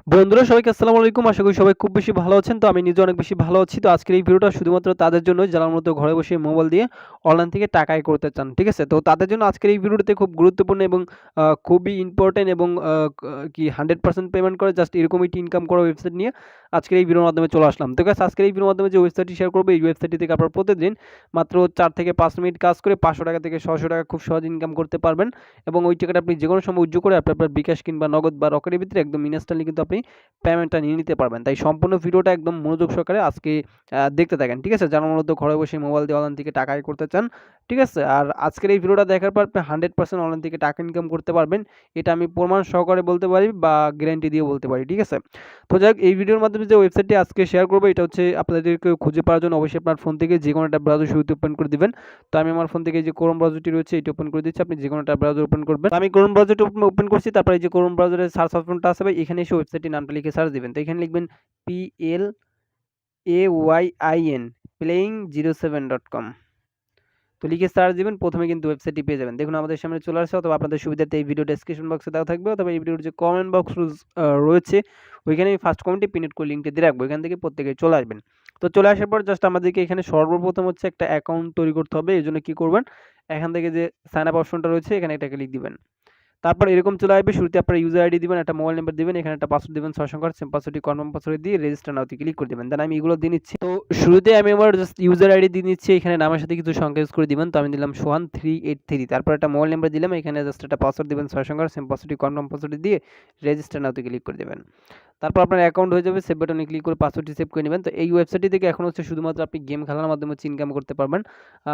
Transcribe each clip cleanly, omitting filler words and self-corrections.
বন্ধুরা সবাইকে আসসালামু আলাইকুম। আশা করি সবাই খুব বেশি ভালো আছেন। তো আমি নিজে অনেক বেশি ভালো আছি। তো আজকের এই ভিডিওটা শুধুমাত্র তাদের জন্যই যারা মূলত ঘরে বসে মোবাইল দিয়ে অনলাইন থেকে টাকা আয় করতে চান। ঠিক আছে? তো তাদের জন্য আজকের এই ভিডিওটাতে খুব গুরুত্বপূর্ণ এবং খুবই ইম্পোর্টেন্ট এবং কি 100% পেমেন্ট করে জাস্ট এরকমই ইনকাম করা ওয়েবসাইট নিয়ে আজকের এই ভিডিওর মাধ্যমে চলে আসলাম। তো গাইস আজকের এই ভিডিওর মাধ্যমে যে ওয়েবসাইটটি শেয়ার করব এই ওয়েবসাইটটি থেকে আপনারা প্রতিদিন মাত্র ৪ থেকে ৫ মিনিট কাজ করে ৳৫০০ থেকে ৳৬০০ খুব সহজে ইনকাম করতে পারবেন এবং ওই টাকাটা আপনি যেকোনো সময় উইথড্র করে আপনার বিকাশ কিংবা নগদ বা রকেটের ভিতরে একদম ইনস্ট্যান্টলি কিন্তু আপনি পেমেন্টটা নিয়ে নিতে পারবেন। তাই সম্পূর্ণ ভিডিওটা একদম মনোযোগ সহকারে আজকে দেখতে থাকেন। ঠিক আছে? যারা মূলত ঘরে বসে মোবাইল দিয়ে অনলাইন থেকে টাকা আয় করতে চান। ঠিক আছে? আর আজকের এই ভিডিওটা দেখার পর আপনি 100% অনলাইন থেকে টাকা ইনকাম করতে পারবেন। এটা আমি প্রমাণ সহকারে বলতে পারি বা গ্যারান্টি দিয়ে বলতে পারি। ঠিক আছে? তো যাই হোক এই ভিডিওর মাধ্যমে যে ওয়েবসাইটটি আজকে শেয়ার করব এটা হচ্ছে আপনাদেরকে খুঁজে পাওয়ার জন্য অবশ্যই আপনার ফোন থেকে যেকোনো একটা ব্রাউজার শুরুতে ওপেন করে দিবেন। তো আমি আমার ফোন থেকে এই যে ক্রোম ব্রাউজারটি রয়েছে এটি ওপেন করে দিচ্ছি। আপনি যেকোনো একটা ব্রাউজার ওপেন করবেন। তো আমি ক্রোম ব্রাউজারটি ওপেন করছি। তারপরে এই যে ক্রোম ব্রাউজারের সার্চ অপশনটা আছে ভাই এখানে এসে ওয়েবসাইটটির নামটা লিখে সার্চ দিবেন। তো এখানে লিখবেন PLAYIN playing07.com। তো লিখে সার্চ দিবেন প্রথমে কিন্তু ওয়েবসাইটটি পেয়ে যাবেন। দেখুন আমাদের সামনে চলে আসছে অথবা আপনাদের সুবিধার্থে এই ভিডিও ডেসক্রিপশন বক্সে দেওয়া থাকবে অথবা এই ভিডিওর যে কমেন্ট বক্স রয়েছে ওইখানে আমি ফার্স্ট কমেন্টে পিন করে লিঙ্কটা দিয়ে রাখবো। এখান থেকে প্রত্যেকেই চলে আসবেন। তো চলে আসার পর জাস্ট আমাদেরকে এখানে সর্বপ্রথম হচ্ছে একটা অ্যাকাউন্ট তৈরি করতে হবে। এজন্য কি করবেন? এখান থেকে যে সাইন আপ অপশনটা রয়েছে এখানে একটা ক্লিক দিবেন। তারপর এরকম চলে আসবে। শুরুতে আপনার ইউজার আইডি দিবেন, একটা মোবাইল নাম্বার দিবেন, এখানে একটা পাসওয়ার্ড দিবেন ৬ সংখ্যার। সেম পাসওয়ার্ডটি কনফার্ম পাসওয়ার্ড দিয়ে রেজিস্টার নাওতে ক্লিক করে দিবেন। দেন আমি এগুলো দিয়ে নিচ্ছি। তো শুরুতে আমি আমার জাস্ট ইউজার আইডি দিয়ে নিচ্ছি। এখানে নামের সাথে কিছু সংখ্যা ইউজ করে দিবেন। তো আমি দিলাম সোহান 383। তারপর একটা মোবাইল নাম্বার দিলাম। এখানে জাস্ট একটা পাসওয়ার্ড দিবেন ৬ সংখ্যার। সেম পাসওয়ার্ডটি কনফার্ম পাসওয়ার্ড দিয়ে রেজিস্টার নাওতে ক্লিক করে দিবেন। তারপর আপনার অ্যাকাউন্ট হয়ে যাবে। সেভ বাটনে ক্লিক করে পাসওয়ার্ডটি সেভ করে নেবেন। তো এই ওয়েবসাইটটি থেকে এখন হচ্ছে শুধুমাত্র আপনি গেম খেলার মাধ্যমে হচ্ছে ইনকাম করতে পারবেন।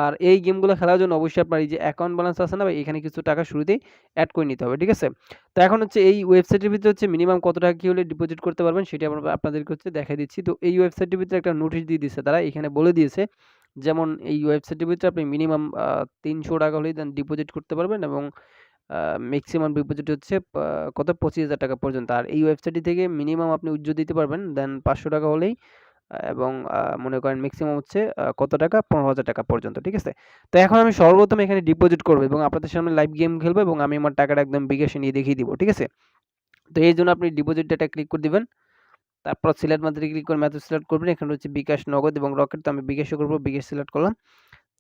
আর এই গেমগুলো খেলার জন্য অবশ্যই আপনার এই যে অ্যাকাউন্ট ব্যালেন্স আছে না ভাই এখানে কিছু টাকা শুরুতেই অ্যাড করে নিতে হবে। ঠিক আছে? তো এখন হচ্ছে এই ওয়েবসাইটের ভিতরে হচ্ছে মিনিমাম কত টাকা কি হলে ডিপোজিট করতে পারবেন সেটা আপনাদেরকে হচ্ছে দেখাই দিচ্ছি। তো এই ওয়েবসাইটের ভিতরে একটা নোটিশ দিয়ে দিয়েছে তারা এখানে বলে দিয়েছে যেমন এই ওয়েবসাইটের ভিতরে আপনি মিনিমাম ৳৩০০ হলেই দেন ডিপোজিট করতে পারবেন এবং ম্যাক্সিমাম ডিপোজিট হচ্ছে কত ৳২৫,০০০ পর্যন্ত। আর এই ওয়েবসাইটটি থেকে মিনিমাম আপনি উইথড্র দিতে পারবেন দেন ৳৫০০ হলেই এবং মনে করেন ম্যাক্সিমাম হচ্ছে কত টাকা ৳১৫,০০০ পর্যন্ত। ঠিক আছে? তো এখন আমি সর্বপ্রথম এখানে ডিপোজিট করব এবং আপনাদের সামনে লাইভ গেম খেলবো এবং আমি আমার টাকাটা একদম বিকাশে নিয়ে দেখিয়ে দিব। ঠিক আছে? তো এই জন্য আপনি ডিপোজিট ডেটা ক্লিক করে দিবেন। তারপর সিলেক্ট মেথডে ক্লিক করে মেথড সিলেক্ট করবেন। এখানে হচ্ছে বিকাশ, নগদ এবং রকেট। তো আমি বিকাশে করব। বিকাশ সিলেক্ট করলাম।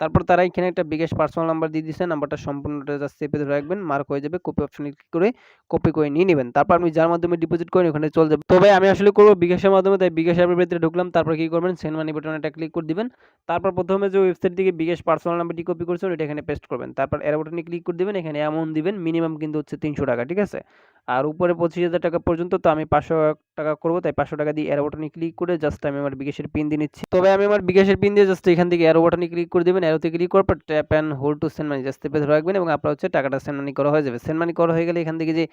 তারপর তারা এখানে একটা বিকাশ পার্সোনাল নাম্বার দিয়ে দিয়েছে। নাম্বারটা সম্পূর্ণটা জাস্ট চেপে ধরে রাখবেন। মার্ক হয়ে যাবে। কপি অপশনে ক্লিক করে কপি করে নিয়ে নেবেন। তারপর আপনি যার মাধ্যমে ডিপোজিট করেন ওখানে চলে যাবে। তো ভাই আমি আসলে করব বিকাশের মাধ্যমে তাই বিকাশ অ্যাপের ভিতরে ঢুকলাম। তারপর কি করবেন? সেন্ড মানি বাটনে একটা ক্লিক করে দিবেন। তারপর প্রথমে যে ওয়েবসাইট থেকে বিকাশ পার্সোনাল নাম্বারটি কপি করেছেন ওটা এখানে পেস্ট করবেন। তারপর অ্যারো বাটনে ক্লিক করে দিবেন। এখানে অ্যামাউন্ট দিবেন। মিনিমাম কিন্তু হচ্ছে ৳৩০০। ঠিক আছে? আর উপরে ৳২৫,০০০ পর্যন্ত। তো আমি ৳৫০০ করব তাই ৳৫০০ দিয়ে অ্যারো বাটনে ক্লিক করে জাস্ট আমি আমার বিকাশের পিন দিয়ে নিচ্ছি। তবে আমি আমার বিকাশের পিন দিয়ে জাস্ট এখান থেকে অ্যারো বাটনে ক্লিক করে দিবেন। অ্যারোতে ক্লিক করার পর tap and hold to send money just চেপে ধরে রাখবেন এবং আপনার হচ্ছে টাকাটা সেন্ড মানি করা হয়ে যাবে। সেন্ড মানি করা হয়ে গেলে এখান থেকে যে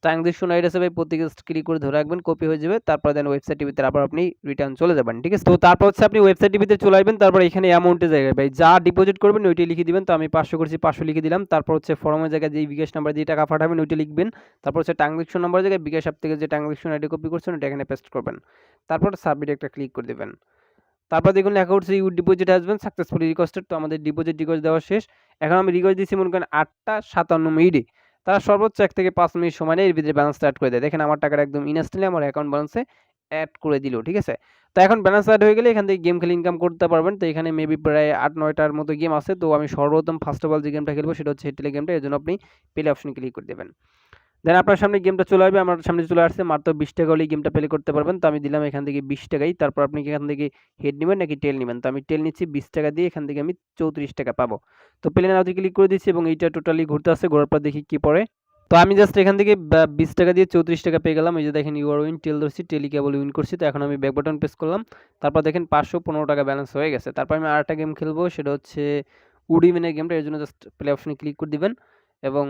ট্রানজ্যাকশন আইডি আছে ভাই প্রত্যেকে জাস্ট ক্লিক করে ধরে রাখবেন, কপি হয়ে যাবে। তারপর দেন ওয়েবসাইটের ভিতরে আবার আপনি রিটার্ন চলে যাবেন। ঠিক আছে? তো তারপর হচ্ছে আপনি ওয়েবসাইটের ভিতরে চলে আসবেন। তারপর এখানে অ্যামাউন্টের জায়গায় ভাই যা ডিপোজিট করবেন ওইটাই লিখে দিবেন। তো আমি ৫০০ করছি ৫০০ লিখে দিলাম। তারপর হচ্ছে ফর্মের জায়গায় যেই বিকাশ নাম্বার দিয়ে টাকা পাঠাবেন ওইটা লিখবেন। তারপর হচ্ছে ট্রানজ্যাকশন নাম্বারের জায়গায় বিকাশ অ্যাপ থেকে যে ট্রানজ্যাকশন আইডি কপি করছেন ওটা এখানে পেস্ট করবেন। তারপর সাবমিট একটা ক্লিক করে দিবেন। তারপর দেখুন লেখা উঠছে you deposit has been successfully requested. তো আমাদের ডিপোজিট রিকোয়েস্ট দেওয়া শেষ। এখন আমি রিকোয়েস্ট দিচ্ছি মনে করেন ৮টা ৫৭ মিনিটে। তারা সর্বোচ্চ ১ থেকে ৫ মিনিট সময় নেয় এর ভিতরে ব্যালেন্সটা অ্যাড করে দেয়। দেখেন আমার টাকাটা একদম ইনস্ট্যান্টলি আমার অ্যাকাউন্ট ব্যালেন্সে অ্যাড করে দিল। ঠিক আছে? তো এখন ব্যালেন্স অ্যাড হয়ে গেলে এখান থেকে গেম খেলে ইনকাম করতে পারবেন। তো এখানে মেবি প্রায় ৮-৯টার মতো গেম আছে। তো আমি সর্বপ্রথম ফার্স্ট অফ অল যে গেমটা খেলবো সেটা হচ্ছে হেডটেলে গেমটা। এর জন্য আপনি প্লে অপশনে ক্লিক করে দেবেন। দেন আপনার সামনে গেমটা চলে আসবে। আমার সামনে চলে আসছে মাত্র ৳২০ হলেই গেমটা প্লে করতে পারবেন। তো আমি দিলাম এখান থেকে ৳২০। তারপর আপনি এখান থেকে হেড নিবেন নাকি টেল নিবেন। তো আমি টেল নিচ্ছি ৳২০ দিয়ে এখান থেকে আমি ৳৩৪ পাবো। তো প্লে নাওতে ক্লিক করে দিচ্ছি এবং এইটা টোটালি ঘুরতে আসছে। ঘোরার পর দেখি কি পড়ে। তো আমি জাস্ট এখান থেকে ৳২০ দিয়ে ৳৩৪ পেয়ে গেলাম। এই যে দেখেন ইউ আর উইন টেল ধরছি, টেলই কেবল উইন করছি। তো এখন আমি ব্যাক বাটন প্রেস করলাম। তারপর দেখেন ৳৫১৫ ব্যালেন্স হয়ে গেছে। তারপর আমি আরেকটা গেম খেলবো সেটা হচ্ছে উডিমিনের গেমটা। এর জন্য জাস্ট প্লে অপশনে ক্লিক করে দিবেন এবং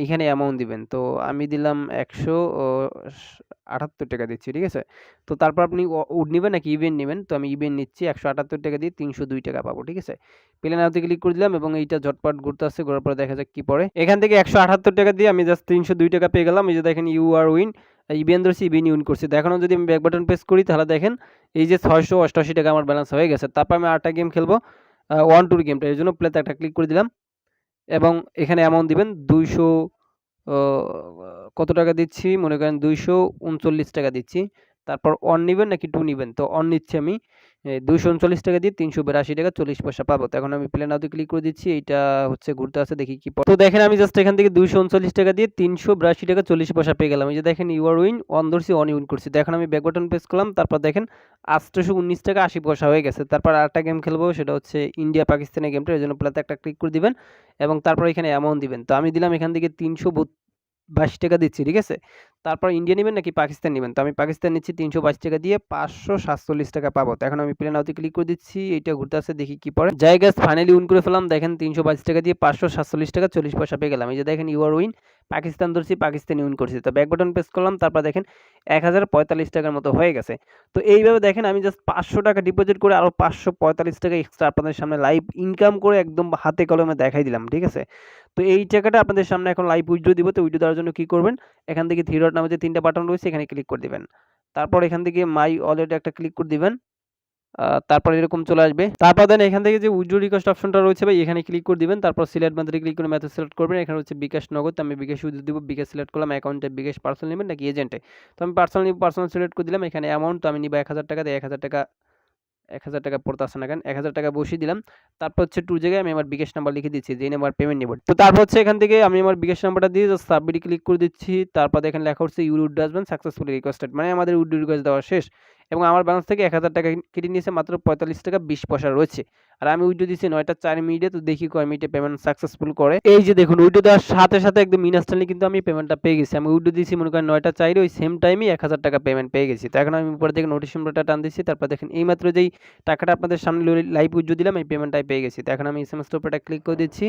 এখানে অ্যামাউন্ট দিবেন। তো আমি দিলাম ৳১৭৮ দিচ্ছি। ঠিক আছে? তো তারপর আপনি উড নিবেন নাকি ইভেন নিবেন। তো আমি ইভেন নিচ্ছি। ৳১৭৮ দিয়ে ৳৩০২ পাবো। ঠিক আছে? প্লে নাওতে ক্লিক করে দিলাম এবং এইটা ঝটপট ঘুরতে আসছে। ঘোরার পরে দেখা যাক কি পড়ে। এখান থেকে ৳১৭৮ দিয়ে আমি জাস্ট ৳৩০২ পেয়ে গেলাম। এই যে দেখেন ইউ আর উইন ইভেন ধরছি ইভেন উইন করছি। তো এখনও যদি আমি ব্যাক বাটন প্রেস করি তাহলে দেখেন এই যে ৳৬৮৮ আমার ব্যালেন্স হয়ে গেছে। তারপর আমি আরেকটা গেম খেলবো 1 টুর গেমটা। এর জন্য প্লেতে একটা ক্লিক করে দিলাম এবং এখানে অ্যামাউন্ট দিবেন ও কত টাকা দিচ্ছি মনে করেন 239 টাকা দিচ্ছি। তারপর অন নিবেন নাকি টু নিবেন? তো অন নিচ্ছি আমি। 239 টাকা দিয়ে 382 টাকা 40 পয়সা পাবো। তো এখন আমি প্লে নাওতে ক্লিক করে দিচ্ছি। এইটা হচ্ছে ঘুরতে আছে, দেখি কি তো দেখেন আমি জাস্ট এখান থেকে 239 টাকা দিয়ে 382 টাকা 40 পয়সা পেয়ে গেলাম। এই যে দেখেন ইউ আর উইন, অন ধরছি, অন উইন করছি। তো এখন আমি ব্যাক বাটন প্রেস করলাম, তারপর দেখেন 819 টাকা 80 পয়সা হয়ে গেছে। তারপর আরেকটা গেম খেলবো, সেটা হচ্ছে ইন্ডিয়া পাকিস্তানের গেমটা। এর জন্য প্লেতে একটা ক্লিক করে দিবেন এবং তারপর এখানে অ্যামাউন্ট দিবেন। তো আমি দিলাম এখান থেকে 322 টাকা দিচ্ছি, ঠিক আছে? তারপর ইন্ডিয়া নিবেন নাকি পাকিস্তান নিবেন? তো আমি পাকিস্তান নিচ্ছি, 322 টাকা দিয়ে 547 টাকা পাবো। তো এখন আমি প্লে নাওতে ক্লিক করে দিচ্ছি, এইটা ঘুরতে আছে, দেখি কি পড়ে। যাই গাইস, ফাইনালি উইন করে ফেললাম। দেখেন 322 টাকা দিয়ে 547 টাকা 40 পয়সা পেয়ে গেলাম। এই যে দেখেন ইউ আর উইন, পাকিস্তান ধরছি, পাকিস্তানি উইন করছি। তো ব্যাক বাটন প্রেস করলাম, তারপর দেখেন 1045 টাকার মতো হয়ে গেছে। তো এইভাবে দেখেন আমি জাস্ট 500 টাকা ডিপোজিট করে আরো 545 টাকা এক্সট্রা আপনাদের সামনে লাইভ ইনকাম করে একদম হাতে কলমে দেখাই দিলাম, ঠিক আছে? তো এই টাকাটা আপনাদের সামনে এখন লাইভ উইথড্র দিব। তো উইথড্র দেওয়ার জন্য কি করবেন, এখান থেকে থ্রি ডট নামে যে 3টা বাটন রয়েছে এখানে ক্লিক করে দিবেন। তারপর এখান থেকে মাই ওয়ালেটে একটা ক্লিক করে দিবেন। তারপর এরকম চলে আসবে। তারপর দেন এখান থেকে যে উইথড্র রিকোয়েস্ট অপশনটা রয়েছে ভাই, এখানে ক্লিক করে দিবেন। তারপর সিলেক্ট মেথডে ক্লিক করে মেথড সিলেক্ট করবেন। এখানে হচ্ছে বিকাশ, নগদ, আমি বিকাশ উইথড্র দিব। বিকাশ সিলেক্ট করলাম, অ্যাকাউন্টে বিকাশ, পার্সোনাল নেবেন নাকি এজেন্টে? তো আমি পার্সোনাল নিব, পার্সোনাল সিলেক্ট করে দিলাম। এখানে অ্যামাউন্ট তো আমি নিব 1000 টাকা, দিয়ে 1000 টাকা 1000 টাকা পড়তেছে না কেন, 1000 টাকা বসিয়ে দিলাম। তারপর হচ্ছে টু জায়গায় আমি আমার বিকাশ নাম্বার লিখে দিচ্ছি, যেই নাম্বার পেমেন্ট নিব। তো তারপর হচ্ছে এখান থেকে আমি আমার বিকাশ নাম্বারটা দিয়ে জাস্ট সাবমিটে ক্লিক করে দিচ্ছি। তারপর দেখেন লেখা হচ্ছে ইউর উইথড্র হাজ বিন সাকসেসফুলি রিকোয়েস্টেড, মানে আমাদের উইথড্র রিকোয়েস্ট দেওয়া শেষ এবং আমার ব্যালেন্স থেকে 1000 টাকা কেটে নিয়েছে, মাত্র 45 টাকা 20 পয়সা রয়েছে। আর আমি উইথড্র দিচ্ছি 9টা 4 মিনিটে। তো দেখি কয় মিনিটে পেমেন্ট সাকসেসফুল করে। এই যে দেখুন, উইথড্র দেওয়ার সাথে সাথে একদম ইনস্ট্যান্টলি কিন্তু আমি পেমেন্টটা পেয়ে গেছি। আমি উইথড্র দিচ্ছি মনে করেন 9টা 4, ওই সেম টাইমই 1000 টাকা পেমেন্ট পেয়ে গেছি। তো এখন আমি উপরে থেকে নোটিফিকেশনটা টান দিচ্ছি। তারপর দেখেন এইমাত্র যেই টাকাটা আপনাদের সামনে লাইভ উইথড্র দিলাম, এই পেমেন্টটাই পেয়ে গেছি। তো এখন আমি এসএমএস উপরে ক্লিক করে দিচ্ছি।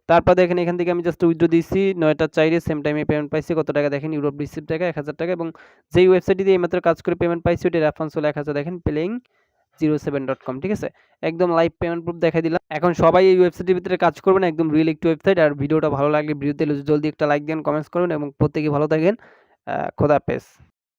তারপর দেখেন এখান থেকে আমি জাস্ট উইথড্র দিচ্ছি 9টা 4 সেম টাইমে পেমেন্ট পাইছি। কত টাকা দেখেন, ইউরোপ রিসিভ টাকা 1000 টাকা, এবং যেই ওয়েবসাইটে দিয়ে এইমাত্র কাজ করে পেমেন্ট পাইছি ওটা রেফারেন্স হলো 1000, দেখেন playing07.com, ঠিক আছে? একদম লাইভ পেমেন্ট প্রুফ দেখাই দিলাম। এখন সবাই এই ওয়েবসাইটের ভিতরে কাজ করবেন, একদম রিয়েল একটি ওয়েবসাইট। আর ভিডিওটা ভালো লাগলে ভিডিওতে জলদি একটা লাইক দেন, কমেন্টস করবেন এবং প্রত্যেকেই ভালো থাকেন। খোদা হাফেজ।